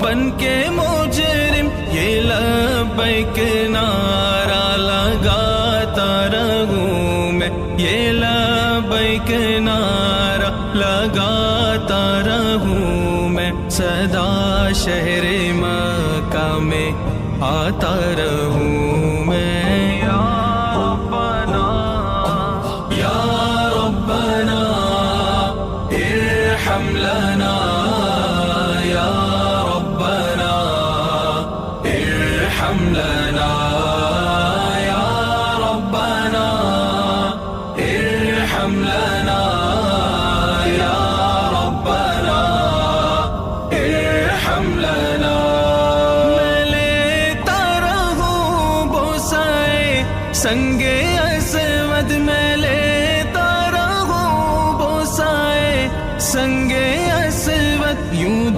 بن کے مجرم یہ لبیک نعرہ لگاتا رہوں میں، یہ لبیک نعرہ لگاتا رہوں میں، صدا شہر مکہ میں آتا رہوں میں۔ یا ربنا یا ربنا ارحم لنا یا ربنا ارحم لنا یا ربنا ارحم لنا یا ربنا ارحم لنا۔ میں لیتا رہوں بوسائے سنگ اسود، میں لیتا رہوں بوسائے سنگ اسود، یوں